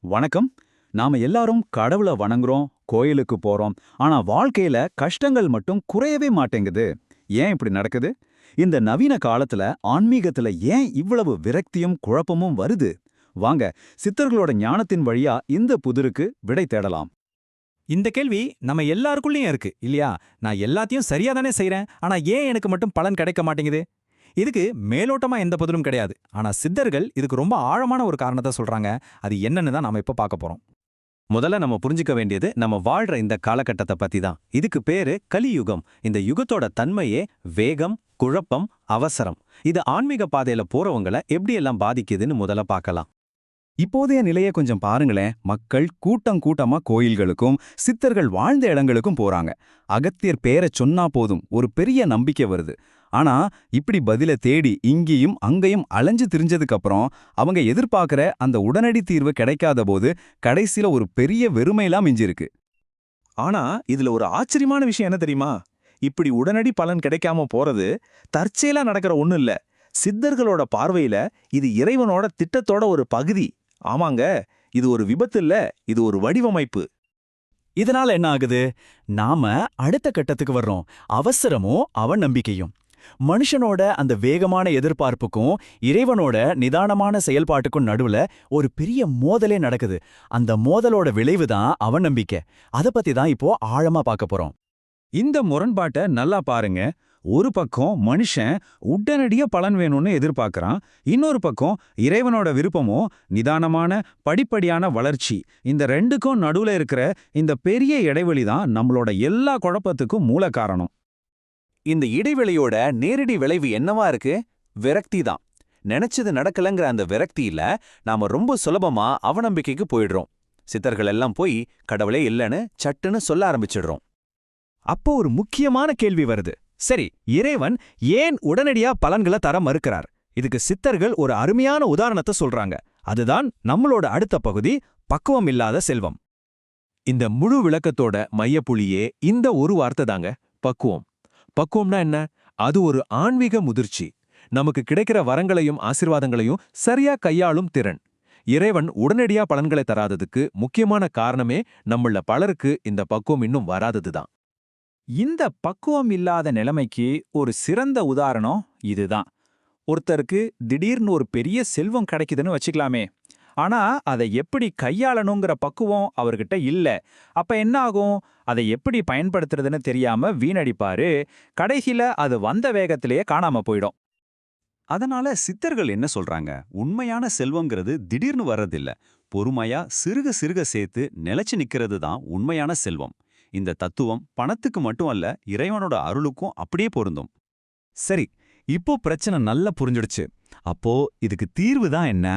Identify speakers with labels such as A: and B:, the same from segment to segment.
A: வணக்கம். நாம எல்லாரும் கடவுள வணங்குறோம், கோயிலுக்கு போறோம். ஆனா வாழ்க்கையில கஷ்டங்கள் மட்டும் குறையவே மாட்டேங்குது. ஏன் இப்படி நடக்குது? இந்த நவீன காலத்துல ஆன்மீகத்துல ஏன் இவ்வளவு விரக்தியும் குழப்பமும் வருது? வாங்க, சித்தர்களோட ஞானத்தின் வழியா இந்த புதிருக்கு விடை தேடலாம்.
B: இந்த கேள்வி நம்ம எல்லாருக்குள்ளயும் இருக்கு இல்லையா? நான் எல்லாத்தையும் சரியா தானே செய்றேன், ஆனா ஏன் எனக்கு மட்டும் பலன் கிடைக்க மாட்டேங்குது? இதுக்கு மேலோட்டமா எந்த பதிலும் கிடையாது. ஆனா சித்தர்கள் இதுக்கு ரொம்ப ஆழமான ஒரு காரணத்தை சொல்றாங்க. அது என்னன்னு தான் நாம இப்ப பார்க்க போறோம்.
C: முதல்ல நம்ம புரிஞ்சுக்க வேண்டியது நம்ம வாழ்ற இந்த காலகட்டத்தை பத்தி தான். இதுக்கு பேரு கலியுகம். இந்த யுகத்தோட தன்மையே வேகம், குழப்பம், அவசரம். இது ஆன்மீக பாதையில போறவங்கள எப்படியெல்லாம் பாதிக்குதுன்னு முதல்ல பார்க்கலாம்.
A: இப்போதைய நிலையை கொஞ்சம் பாருங்களேன். மக்கள் கூட்டம் கூட்டமா கோயில்களுக்கும் சித்தர்கள் வாழ்ந்த இடங்களுக்கும் போறாங்க. அகத்தியர் பேரச் சொன்னா போதும், ஒரு பெரிய நம்பிக்கை வருது. ஆனா இப்படி பதில தேடி இங்கேயும் அங்கேயும் அலைஞ்சு திரிஞ்சதுக்கு அப்புறம் அவங்க எதிர்பார்க்கிற அந்த உடனடி தீர்வு கிடைக்காத போது கடைசியில ஒரு பெரிய வெறுமையெல்லாம் மிஞ்சிருக்கு.
D: ஆனா இதுல ஒரு ஆச்சரியமான விஷயம் என்ன தெரியுமா? இப்படி உடனடி பலன் கிடைக்காம போறது தற்செயலா நடக்கிற ஒண்ணு இல்ல. சித்தர்களோட பார்வையில இது இறைவனோட திட்டத்தோட ஒரு பகுதி. ஆமாங்க, இது ஒரு விபத்து இல்ல, இது ஒரு வடிவமைப்பு.
B: இதனால என்ன ஆகுது? நாம அடுத்த கட்டத்துக்கு வர்றோம். அவசரமும் அவநம்பிக்கையும். மனுஷனோட அந்த வேகமான எதிர்பார்ப்புக்கும் இறைவனோட நிதானமான செயல்பாட்டுக்கும் நடுவுல ஒரு பெரிய மோதலே நடக்குது. அந்த மோதலோட விளைவு தான் அவநம்பிக்கை. அத பத்தி தான் இப்போ ஆழமா பார்க்க போறோம்.
A: இந்த முரண்பாட்டை நல்லா பாருங்க. ஒரு பக்கம் மனுஷன் உடனடியா பலன் வேணும்னு எதிர்பார்க்கறான், இன்னொரு பக்கம் இறைவனோட விருப்பமோ நிதானமான படிப்படியான வளர்ச்சி. இந்த ரெண்டுக்கும் நடுவுல இருக்கிற இந்த பெரிய இடைவெளி தான் நம்மளோட எல்லா குழப்பத்துக்கும் மூல காரணம்.
C: இந்த இடைவெளியோட நேரடி விளைவு என்னவா இருக்கு? விரக்தி தான். நினைச்சது நடக்கலங்கிற அந்த விரக்தியில நாம ரொம்ப சுலபமா அவநம்பிக்கைக்கு போயிடுறோம். சித்தர்கள் எல்லாம் போய் கடவுளே இல்லைன்னு சட்டுன்னு சொல்ல ஆரம்பிச்சிடுறோம்.
B: அப்போ ஒரு முக்கியமான கேள்வி வருது. சரி, இறைவன் ஏன் உடனடியா பலன்களை தர மறுக்கிறார்? இதுக்கு சித்தர்கள் ஒரு அருமையான உதாரணத்தை சொல்றாங்க. அதுதான் நம்மளோட அடுத்த பகுதி, பக்குவம் இல்லாத செல்வம்.
D: இந்த முழு விளக்கத்தோட மையப்புள்ளியே இந்த ஒரு வார்த்தை தாங்க, பக்குவம். பக்குவம்னா என்ன? அது ஒரு ஆன்மீக முதிர்ச்சி. நமக்கு கிடைக்கிற வரங்களையும் ஆசீர்வாதங்களையும் சரியா கையாளும் திறன். இறைவன் உடனடியா பலன்களை தராததுக்கு முக்கியமான காரணமே நம்மள பலருக்கு இந்த பக்குவம் இன்னும் வராததுதான்.
E: இந்த பக்குவம் இல்லாத நிலைமைக்கு ஒரு சிறந்த உதாரணம் இதுதான். ஒருத்தருக்கு திடீர்னு ஒரு பெரிய செல்வம் கிடைக்குதுன்னு வச்சுக்கலாமே. ஆனா அதை எப்படி கையாளணுங்கிற பக்குவம் அவர்கிட்ட இல்ல. அப்ப என்ன ஆகும்? அதை எப்படி பயன்படுத்துறதுன்னு தெரியாம வீணடிப்பாரு. கடைசியில அது வந்த வேகத்திலேயே காணாம போயிடும்.
A: அதனால சித்தர்கள் என்ன சொல்றாங்க? உண்மையான செல்வங்கிறது திடீர்னு வர்றதில்ல. பொறுமையா சிறுக சிறுக சேர்த்து நிலைச்சு நிக்கிறது தான் உண்மையான செல்வம். இந்த தத்துவம் பணத்துக்கு மட்டும் அல்ல, இறைவனோட அருளுக்கும் அப்படியே பொருந்தும். சரி, இப்போ பிரச்சனை நல்லா புரிஞ்சிடுச்சு. அப்போ இதுக்கு தீர்வு தான் என்ன?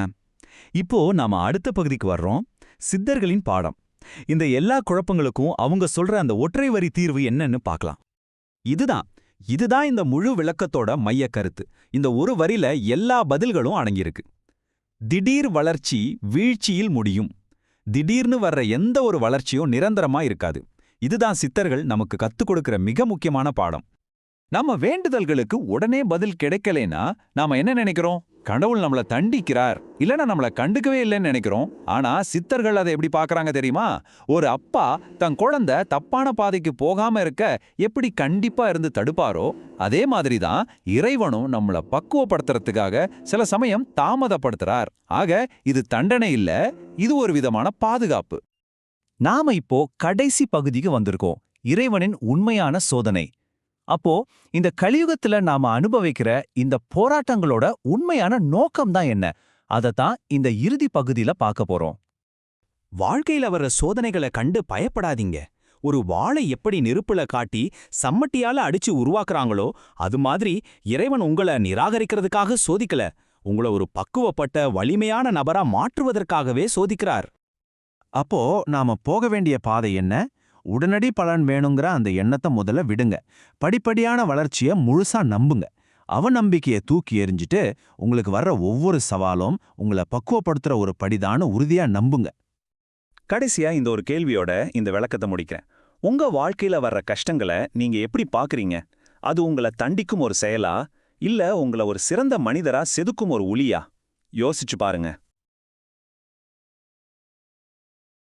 A: இப்போ நாம அடுத்த பகுதிக்கு வர்றோம். சித்தர்களின் பாடம். இந்த எல்லா குழப்பங்களுக்கும் அவங்க சொல்ற அந்த ஒற்றை வரி தீர்வு என்னன்னு பார்க்கலாம். இதுதான் இந்த முழு விளக்கத்தோட மைய கருத்து. இந்த ஒரு வரியில எல்லா பதில்களும் அடங்கியிருக்கு. திடீர் வளர்ச்சி வீழ்ச்சியில் முடியும். திடீர்னு வர்ற எந்த ஒரு வளர்ச்சியும் நிரந்தரமா இருக்காது. இதுதான் சித்தர்கள் நமக்கு கத்துக் கொடுக்கிற மிக முக்கியமான பாடம். நம்ம வேண்டுதல்களுக்கு உடனே பதில் கிடைக்கலேனா நாம என்ன நினைக்கிறோம்? கடவுள் நம்மள தண்டிக்கிறார், இல்லனா நம்மள கண்டுக்கவே இல்லைன்னு நினைக்கிறோம். ஆனா சித்தர்கள் அதை எப்படி பார்க்கறாங்க தெரியுமா? ஒரு அப்பா தன் குழந்தை தப்பான பாதைக்கு போகாம இருக்க எப்படி கண்டிப்பா இருந்து தடுப்பாரோ, அதே மாதிரி தான் இறைவனும் நம்மள பக்குவப்படுத்துறதுக்காக சில சமயம் தாமதப்படுத்துறார். ஆக இது தண்டனை இல்ல, இது ஒரு விதமான பாதுகாப்பு.
B: நாம இப்போ கடைசி பகுதிக்கு வந்திருக்கோம், இறைவனின் உண்மையான சோதனை. அப்போ இந்த கலியுகத்துல நாம அனுபவிக்கிற இந்த போராட்டங்களோட உண்மையான நோக்கம் தான் என்ன? அதத்தான் இந்த இறுதி பகுதியில பார்க்க போறோம்.
C: வாழ்க்கையில வர்ற சோதனைகளை கண்டு பயப்படாதீங்க. ஒரு வாளை எப்படி நெருப்புல காட்டி சம்மட்டியால அடிச்சு உருவாக்குறாங்களோ, அது மாதிரி இறைவன் உங்களை நிராகரிக்கிறதுக்காக சோதிக்கல, உங்களை ஒரு பக்குவப்பட்ட வலிமையான நபரா மாற்றுவதற்காகவே சோதிக்கிறார்.
D: அப்போ நாம போக வேண்டிய பாதை என்ன? உடனடி பலன் வேணுங்கிற அந்த எண்ணத்தை முதல்ல விடுங்க. படிப்படியான வளர்ச்சியை முழுசா நம்புங்க. அவநம்பிக்கையை தூக்கி எறிஞ்சிட்டு உங்களுக்கு வர்ற ஒவ்வொரு சவாலும் உங்களை பக்குவப்படுத்துற ஒரு படிதான்னு உறுதியா நம்புங்க.
A: கடைசியா இந்த ஒரு கேள்வியோட இந்த விளக்கத்தை முடிக்கிறேன். உங்க வாழ்க்கையில வர்ற கஷ்டங்களை நீங்க எப்படி பாக்குறீங்க? அது உங்களை தண்டிக்கும் ஒரு செயலா, இல்ல உங்களை ஒரு சிறந்த மனிதரா செதுக்கும் ஒரு ஒளியா? யோசிச்சு பாருங்க.